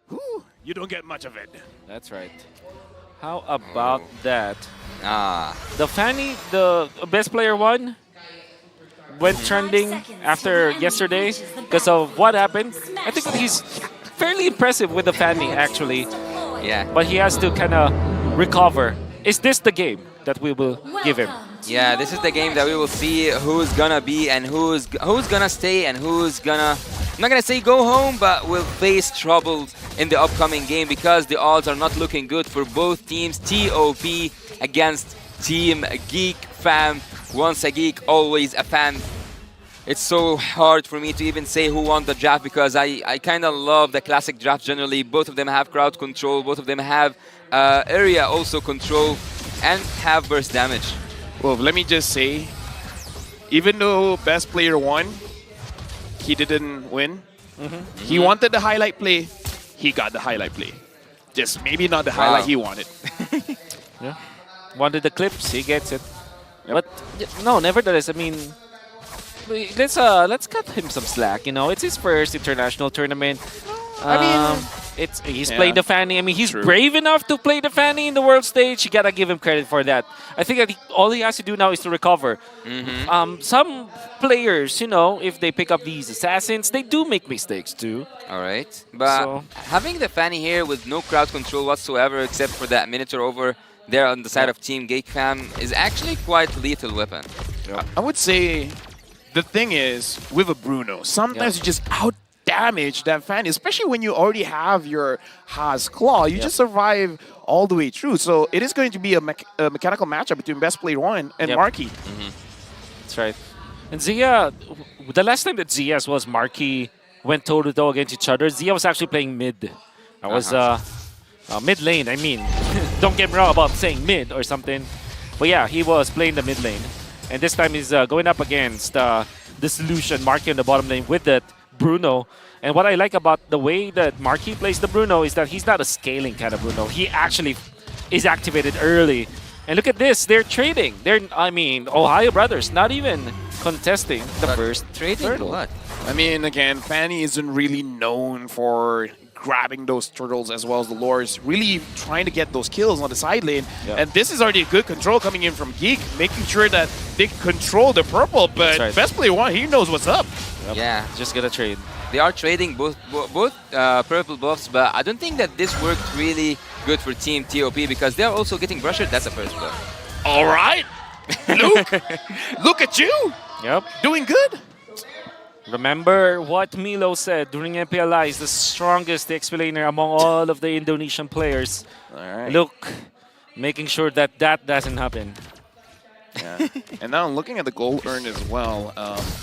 whew, you don't get much of it. That's right. How about that? Ah. The Fanny, the best player one, went trending after yesterday because of what happened. I think that he's fairly impressive with the Fanny, actually. Yeah. But he has to kind of recover. Is this the game that we will give him? Yeah, this is the game that we will see who's gonna be and who's gonna stay and who's gonna, I'm not gonna say go home, but will face troubles in the upcoming game because the odds are not looking good for both teams. TOP against Team Geek Fam. Once a geek, always a fan. It's so hard for me to even say who won the draft because I kind of love the classic draft generally. Both of them have crowd control, both of them have area also control, and have burst damage. Well, let me just say, even though best player won, he didn't win. He wanted the highlight play. He got the highlight play. Just maybe not the highlight he wanted. Yeah. Wanted the clips, he gets it. But no, nevertheless, I mean, let's cut him some slack. You know, it's his first international tournament. I mean, he's yeah, playing the Fanny. I mean, he's true. brave enough to play the Fanny in the world stage. You gotta give him credit for that. I think that all he has to do now is to recover. Some players, you know, if they pick up these assassins, they do make mistakes too. All right, but So- having the Fanny here with no crowd control whatsoever except for that Minotaur over there on the side of Team Geek Fam is actually quite a lethal weapon. I would say the thing is with a Bruno, sometimes you just out damage that fan, especially when you already have your Haas Claw. You just survive all the way through. So it is going to be a mechanical matchup between best player one and Marky. That's right. And Zia, the last time that Zia as well as Marky went toe-to-toe against each other, Zia was actually playing mid. I was mid lane, I mean. Don't get me wrong about saying mid or something. But yeah, he was playing the mid lane. And this time he's going up against the Solution, Marky on the bottom lane with that Bruno. And what I like about the way that Marky plays the Bruno is that he's not a scaling kind of Bruno. He actually is activated early. And look at this, they're trading. I mean, OhioBrothers not even contesting the first Trading turtle. what? I mean, again, Fanny isn't really known for grabbing those turtles as well as the lures, really trying to get those kills on the side lane. And this is already a good control coming in from Geek, making sure that they control the purple, but best player one, he knows what's up. Yeah, Just gonna trade. they are trading both purple buffs, but I don't think that this worked really good for Team TOP because they are also getting brushed. That's a first buff. All right, Luke, look at you, Yep. doing good. Remember what Milo said during MPLI is the strongest explainer among all of the Indonesian players. All right. Look, making sure that that doesn't happen. Yeah. And now I'm looking at the gold earned as well.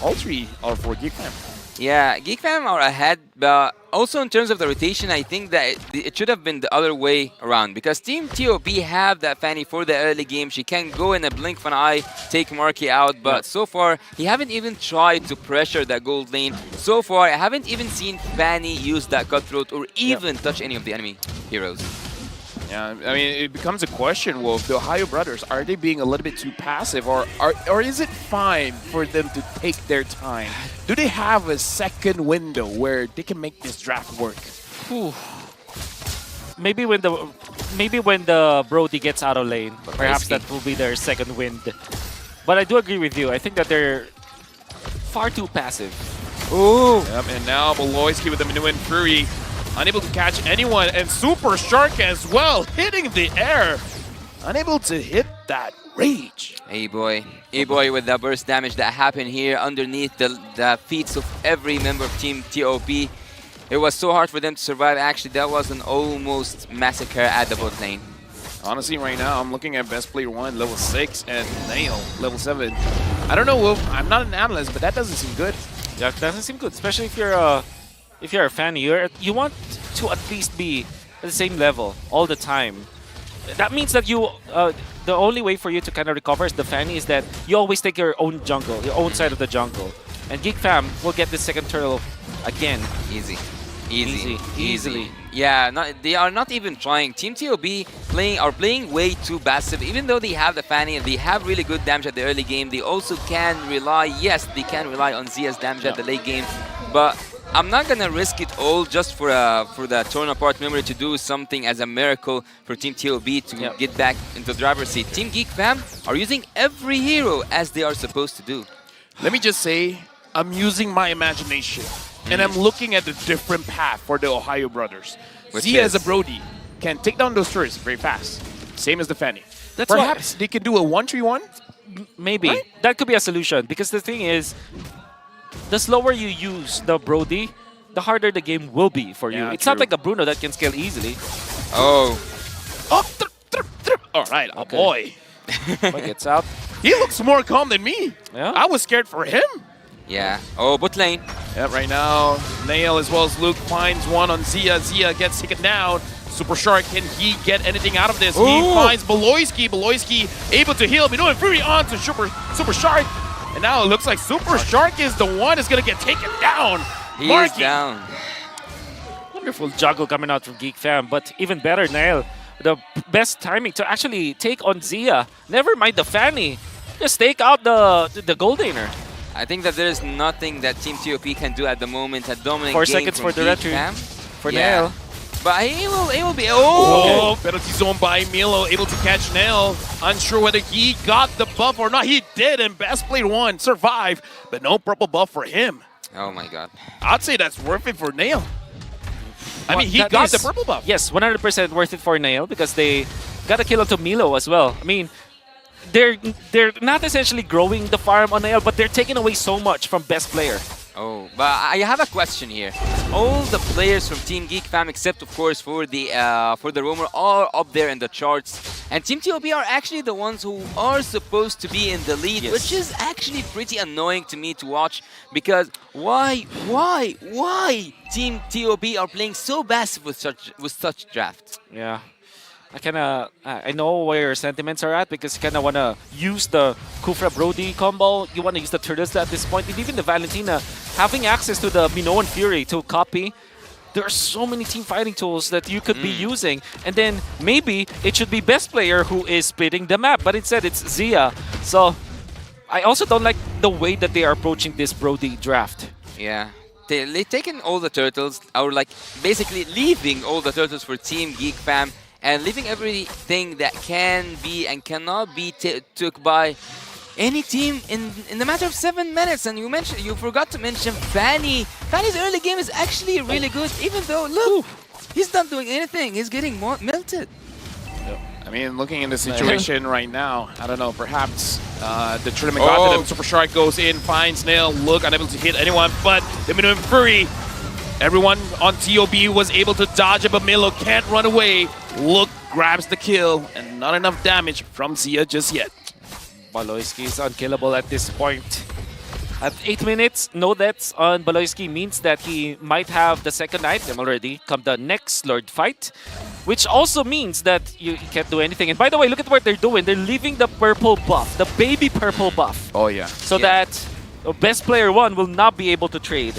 All three are for Geek Fam. Yeah, Geek Fam are ahead, but also in terms of the rotation, I think that it should have been the other way around because Team TOP have that Fanny for the early game. She can go in a blink of an eye, take Marky out, but so far, he haven't even tried to pressure that gold lane. So far, I haven't even seen Fanny use that cutthroat or even touch any of the enemy heroes. Yeah, I mean, it becomes a question, Wolf. The OhioBrothers, are they being a little bit too passive, or is it fine for them to take their time? Do they have a second window where they can make this draft work? Whew. Maybe when the Brody gets out of lane, perhaps that will be their second wind. But I do agree with you. I think that they're far too passive. Ooh. Yep, and now Beloyski with the Minuan Fury, unable to catch anyone, and Super Shark as well, hitting the air. Unable to hit that Rage. A-Boy with the burst damage that happened here underneath the feet of every member of Team TOP. It was so hard for them to survive. Actually, that was an almost massacre at the bot lane. Honestly, right now, I'm looking at best player one, level 6, and Nail, level 7. I don't know, Wolf. I'm not an analyst, but that doesn't seem good. That doesn't seem good, especially if you're a fan. You want to at least be at the same level all the time. That means that the only way for you to kind of recover as the Fanny is that you always take your own jungle, your own side of the jungle. And Geek Fam will get the second turtle again. Easily. Yeah, they are not even trying. Team TOB are playing way too passive. Even though they have the Fanny and they have really good damage at the early game, they also can rely, yes, they can rely on Zia's damage at the late game. But I'm not gonna risk it all just for the torn apart memory to do something as a miracle for Team TOB to get back into the driver's seat. Team Geek fam are using every hero as they are supposed to do. Let me just say, I'm using my imagination, and I'm looking at the different path for the Ohio brothers. Which Zia is? as a Brody can take down those turrets very fast, same as the Fanny. That's why- Perhaps they can do a 1-3-1. Maybe. Right? That could be a solution. Because the thing is, the slower you use the Brody, the harder the game will be for you. Yeah, It's not true. like a Bruno that can scale easily. Oh, Oh, all right, oh Okay. boy. But gets out. He looks more calm than me. Yeah. I was scared for him. yeah. Oh, bot lane. Yeah, right now, Nail as well as Luke finds one on Zia. Zia gets taken down. Super Shark, can he get anything out of this? He Ooh. finds Beloyski. Beloyski able to heal. Minoan Fury on to Super Shark. And now it looks like Super Shark is the one that's going to get taken down. He is Marky. down. Wonderful juggle coming out from Geek Fam. But even better, Nail, the best timing to actually take on Zia. Never mind the Fanny. Just take out the Goldaner. I think that there's nothing that Team TOP can do at the moment. A dominant 4 game seconds from for the Geek retry fam. for Yeah. Nail. But he will be. Oh, penalty zone by Milo, able to catch Nail. Unsure whether he got the buff or not. He did, and best played one, survive, but no purple buff for him. Oh my god. I'd say that's worth it for Nail. I mean, he That got is- the purple buff. Yes, 100% worth it for Nail because they got a kill onto Milo as well. I mean, they're not essentially growing the farm on Nail, but they're taking away so much from best player. Oh, but I have a question here. All the players from Team Geek fam, except of course for the Roamer, are up there in the charts, and Team TOB are actually the ones who are supposed to be in the lead, Yes. which is actually pretty annoying to me to watch. Because why Team TOB are playing so passive with such draft? Yeah. I know where your sentiments are at because you kind of want to use the Kufra Brody combo. You want to use the Turtles at this point. And even the Valentina having access to the Minoan Fury to copy. There are so many team fighting tools that you could be using. And then maybe it should be best player who is splitting the map. But instead it's Zia. So I also don't like the way that they are approaching this Brody draft. Yeah. They've taken all the turtles, or like basically leaving all the turtles for Team Geek fam, and leaving everything that can be and cannot be took by any team in the matter of 7 minutes. And you forgot to mention Fanny. Fanny's early game is actually really good, even though look, he's not doing anything. He's getting melted. I mean, looking in the situation right now, I don't know, perhaps the tournament got to them. Super Shark goes in, finds Nail, Look unable to hit anyone, but the Minoan Fury, everyone on TOB was able to dodge it, but Milo can't run away. Look grabs the kill, and not enough damage from Zia just yet. Baloyski is unkillable at this point. At 8 minutes, no deaths on Baloyski means that he might have the second item already come the next Lord fight, which also means that you can't do anything. And by the way, look at what they're doing. They're leaving the purple buff, the baby purple buff, Oh, yeah. so that best player 1 will not be able to trade.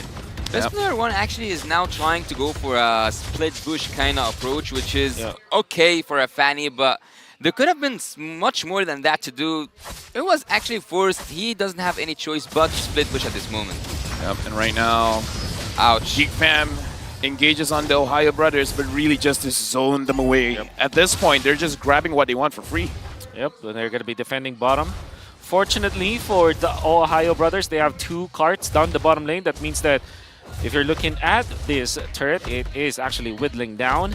Best player 1 actually is now trying to go for a split bush kind of approach, which is okay for a Fanny, but there could have been much more than that to do. It was actually forced. He doesn't have any choice but to split bush at this moment. Yep, and right now, Ouch. Geek Fam engages on the Ohio brothers, but really just to zone them away. At this point, they're just grabbing what they want for free. Yep, and they're going to be defending bottom. Fortunately for the Ohio brothers, they have 2 carts down the bottom lane. That means that if you're looking at this turret, it is actually whittling down.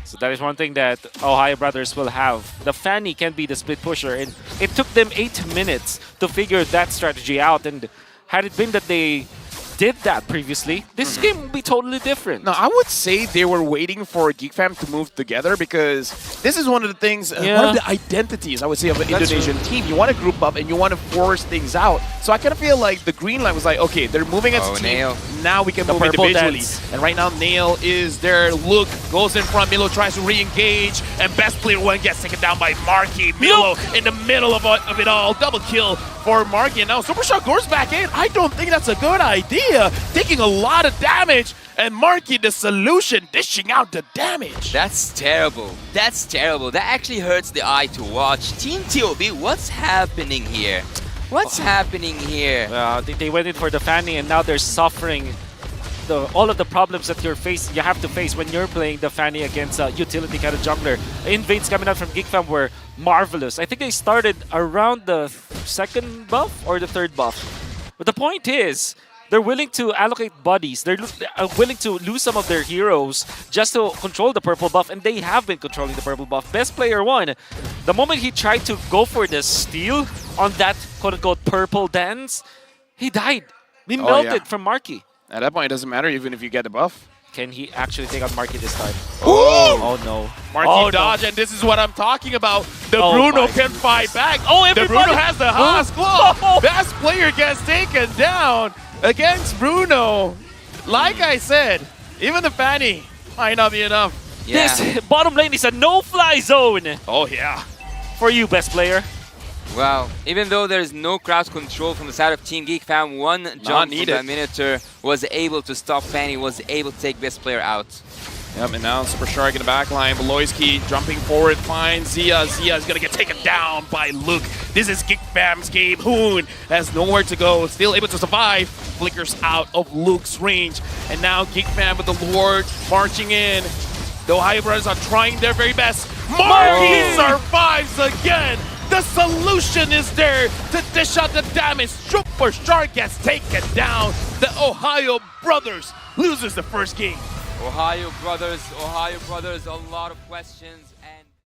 So that is one thing that Ohio brothers will have. The Fanny can be the split pusher, and it took them 8 minutes to figure that strategy out. And had it been that they did that previously, this game would be totally different. No, I would say they were waiting for Geek Fam to move together because this is one of the things, one of the identities, I would say, of an Indonesian team. You want to group up and you want to force things out. So I kind of feel like the green line was like, okay, they're moving as a team. Nail. Now we can The move purple individually. dance. And right now, Nail is there. Look goes in front. Milo tries to re-engage. And best player 1 gets taken down by Marky. Milo in the middle of it all. Double kill for Marky. And now Super Shark goes back in. I don't think that's a good idea. Taking a lot of damage. And Marky, the solution, dishing out the damage. That's terrible. That's terrible. That actually hurts the eye to watch. Team TOB, what's happening here? What's happening here? They went in for the Fanny, and now they're suffering all of the problems that you have to face when you're playing the Fanny against a utility kind of jungler. Invades coming out from Geek Fam were marvelous. I think they started around the second buff or the third buff. But the point is, they're willing to allocate bodies. They're willing to lose some of their heroes just to control the purple buff, and they have been controlling the purple buff. Best player won. The moment he tried to go for the steal on that quote-unquote purple dance, he died. He melted from Marky. At that point, it doesn't matter even if you get the buff. Can he actually take out Marky this time? Oh no. Marky dodge, and this is what I'm talking about. The Bruno can fight back. Oh, everybody! The Bruno has the Haas Claw. Best player gets taken down against Bruno. Like I said, even the Fanny might not be enough. Yeah. This bottom lane is a no-fly zone Oh, yeah. for you, best player. Wow. Even though there's no crowd control from the side of Team Geek Fam, one jump from the Minotaur was able to stop Fanny, was able to take best player out. Yep, and now Super Shark in the back line. Beloyski jumping forward, finds Zia. Zia is going to get taken down by Luke. This is Geek Fam's game. Hoon has nowhere to go, still able to survive. Flickers out of Luke's range. And now Geek Fam with the Lord marching in. The Ohio Brothers are trying their very best. Marky survives again. The solution is there to dish out the damage. Super Shark gets taken down. The Ohio Brothers loses the first game. Ohio Brothers, a lot of questions and